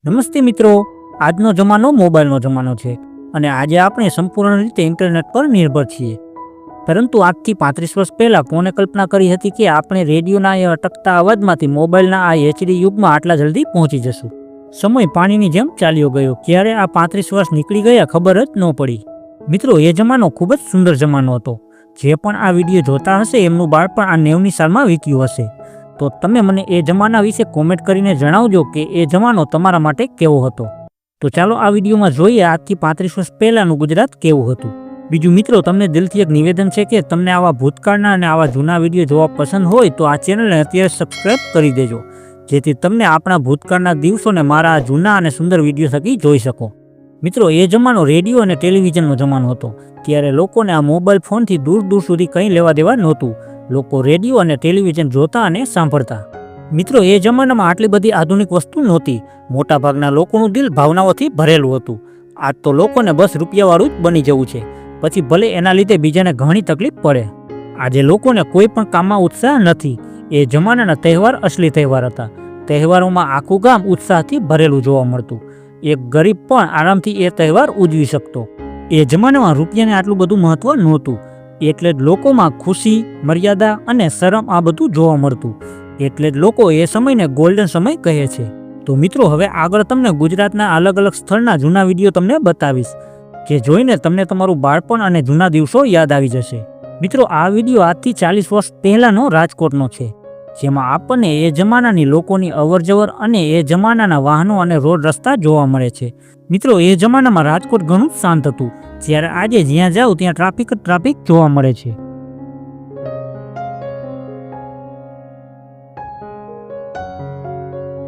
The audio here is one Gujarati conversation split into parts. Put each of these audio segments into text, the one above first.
નમસ્તે મિત્રો, આજનો જમાનો મોબાઈલનો જમાનો છે અને આજે આપણે સંપૂર્ણ રીતે ઇન્ટરનેટ પર નિર્ભર છીએ. પરંતુ આજથી 35 વર્ષ પહેલાં કોને કલ્પના કરી હતી કે આપણે રેડિયોના એ અટકતા અવાજમાંથી મોબાઈલના આ એચડી યુગમાં આટલા જલ્દી પહોંચી જશું. સમય પાણીની જેમ ચાલ્યો ગયો. ક્યારે આ 35 વર્ષ નીકળી ગયા ખબર જ ન પડી. મિત્રો, એ જમાનો ખૂબ જ સુંદર જમાનો હતો. જે પણ આ વિડીયો જોતા હશે એમનું બાળપણ આ 90ની સાલમાં વીત્યું હશે. તો તમે મને એ જમાના વિશે કોમેન્ટ કરીને જણાવજો કે એ જમાનો તમારા માટે કેવો હતો. તો ચાલો આ વિડીયોમાં જોઈએ આજથી 35 વર્ષ પહેલાંનું ગુજરાત કેવું હતું. બીજું મિત્રો, તમને દિલથી એક નિવેદન છે કે તમને આવા ભૂતકાળના અને આવા જૂના વિડીયો જોવા પસંદ હોય તો આ ચેનલને અત્યારે સબસ્ક્રાઈબ કરી દેજો, જેથી તમને આપણા ભૂતકાળના દિવસોને મારા આ જૂના અને સુંદર વિડીયો થકી જોઈ શકો. મિત્રો, એ જમાનો રેડિયો અને ટેલિવિઝનનો જમાનો હતો. ત્યારે લોકોને આ મોબાઈલ ફોનથી દૂર દૂર સુધી કંઈ લેવા દેવા નહોતું. લોકો રેડિયો અને ટેલિવિઝન જોતા અને સાંભળતા. મિત્રો, એ જમાનામાં આટલી બધી આધુનિક વસ્તુ નહોતી. મોટાભાગના લોકોનું દિલ ભાવનાઓથી ભરેલું હતું. આજ તો લોકોને બસ રૂપિયાવાળું જ બની જવું છે, પછી ભલે એના લીધે બીજાને ઘણી તકલીફ પડે. આજે લોકોને કોઈ પણ કામમાં ઉત્સાહ નથી. એ જમાનાના તહેવાર અસલી તહેવાર હતા. તહેવારોમાં આખું ગામ ઉત્સાહથી ભરેલું જોવા મળતું. એક ગરીબ પણ આરામથી એ તહેવાર ઉજવી શકતો. એ જમાનામાં રૂપિયાને આટલું બધું મહત્વ નહોતું, એટલે જ લોકોમાં ખુશી, મર્યાદા અને શરમ આ બધું જોવા મળતું. એટલે જ લોકો એ સમયને ગોલ્ડન સમય કહે છે. તો મિત્રો, હવે આગળ તમને ગુજરાતના અલગ અલગ સ્થળના જૂના વિડીયો તમને બતાવીશ, જે જોઈને તમને તમારું બાળપણ અને જૂના દિવસો યાદ આવી જશે. મિત્રો, આ વિડીયો આજથી 40 વર્ષ પહેલાંનો રાજકોટનો છે, જેમાં આપણને એ જમાનાની લોકોની અવરજવર અને એ જમાનાના વાહનો અને રોડ રસ્તા જોવા મળે છે. મિત્રો, એ જમાનામાં રાજકોટ ઘણું શાંત હતું, જ્યારે આજે જ્યાં જાઓ ત્યાં ટ્રાફિક જોવા મળે છે.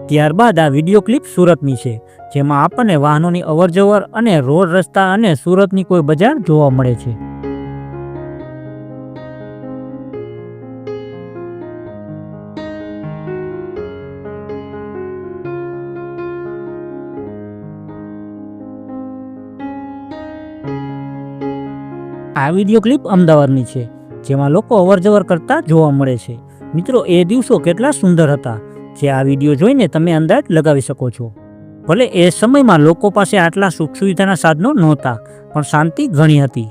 ત્યારબાદ આ વિડીયો ક્લિપ સુરતની છે, જેમાં આપણને વાહનોની અવરજવર અને રોડ રસ્તા અને સુરતની કોઈ બજાર જોવા મળે છે. આ વિડીયો ક્લિપ અમદાવાદની છે, જેમાં લોકો અવરજવર કરતા જોવા મળે છે. મિત્રો, એ દિવસો કેટલા સુંદર હતા, જે આ વિડીયો જોઈને તમે અંદાજ લગાવી શકો છો. ભલે એ સમયમાં લોકો પાસે આટલા સુખ સુવિધાના સાધનો નહોતા, પણ શાંતિ ઘણી હતી.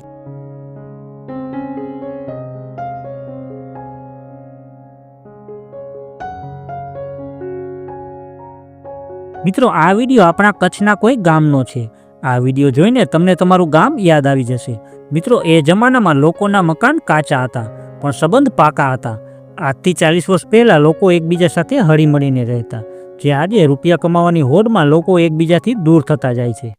મિત્રો, આ વિડીયો આપણા કચ્છના કોઈ ગામનો છે. આ વિડીયો જોઈને તમને તમારું ગામ યાદ આવી જશે. મિત્રો, એ જમાનામાં લોકોના મકાન કાચા હતા, પણ સંબંધ પાકા હતા. આજથી 40 વર્ષ પહેલાં લોકો એકબીજા સાથે હળીમળીને રહેતા, જે આજે રૂપિયા કમાવાની હોડમાં લોકો એકબીજાથી દૂર થતા જાય છે.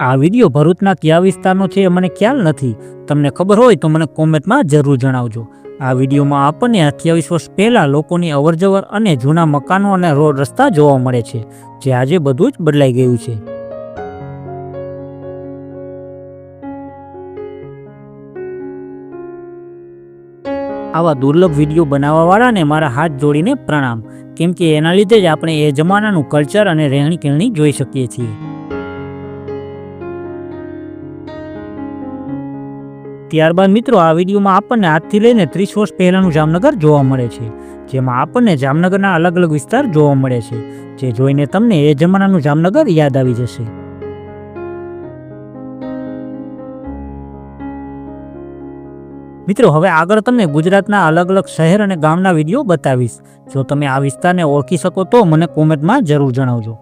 આ વિડીયો ભરૂચના કયા વિસ્તારનો છે એ મને ખ્યાલ નથી. તમને ખબર હોય તો મને કોમેન્ટમાં જરૂર જણાવજો. આ વિડીયોમાં આપણને 28 વર્ષ પહેલાં લોકોની અવરજવર અને જૂના મકાનો અને રોડ રસ્તા જોવા મળે છે, જે આજે બધું જ બદલાઈ ગયું છે. આવા દુર્લભ વિડીયો બનાવવાવાળાને મારા હાથ જોડીને પ્રણામ, કેમ કે એના લીધે જ આપણે એ જમાનાનું કલ્ચર અને રહેણી કહેણી જોઈ શકીએ છીએ. ત્યારબાદ મિત્રો, આ વિડીયોમાં આપણને આજથી લઈને 30 વર્ષ પહેલાંનું જામનગર જોવા મળે છે, જેમાં આપણને જામનગરના અલગ અલગ વિસ્તાર જોવા મળે છે, જે જોઈને તમને એ જમાનાનું જામનગર યાદ આવી જશે. મિત્રો, હવે આગળ તમને ગુજરાતના અલગ અલગ શહેર અને ગામના વિડીયો બતાવીશ. જો તમે આ વિસ્તારને ઓળખી શકો તો મને કોમેન્ટમાં જરૂર જણાવજો.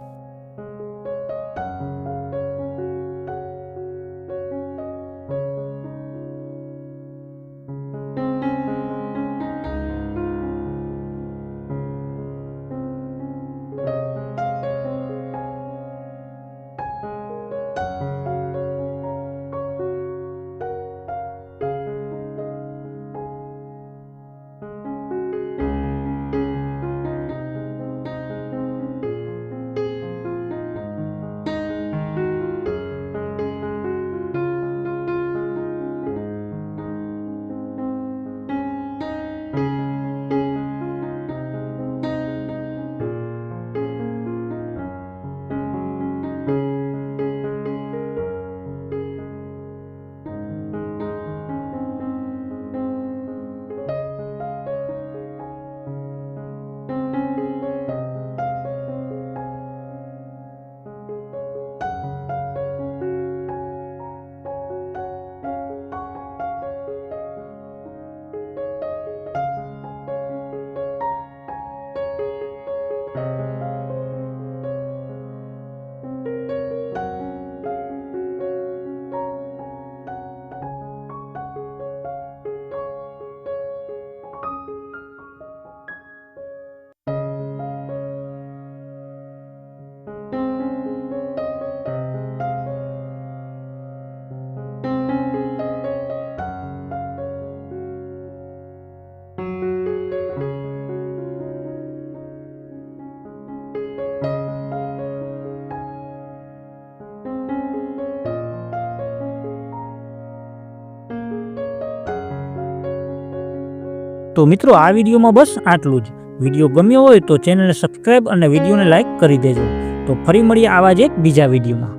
તો મિત્રો આ વિડીયોમાં બસ આટલું જ. વિડીયો ગમ્યો હોય તો ચેનલને સબસ્ક્રાઈબ અને વિડીયોને લાઇક કરી દેજો. તો ફરી મળીએ આવા જ એક બીજા વિડીયોમાં.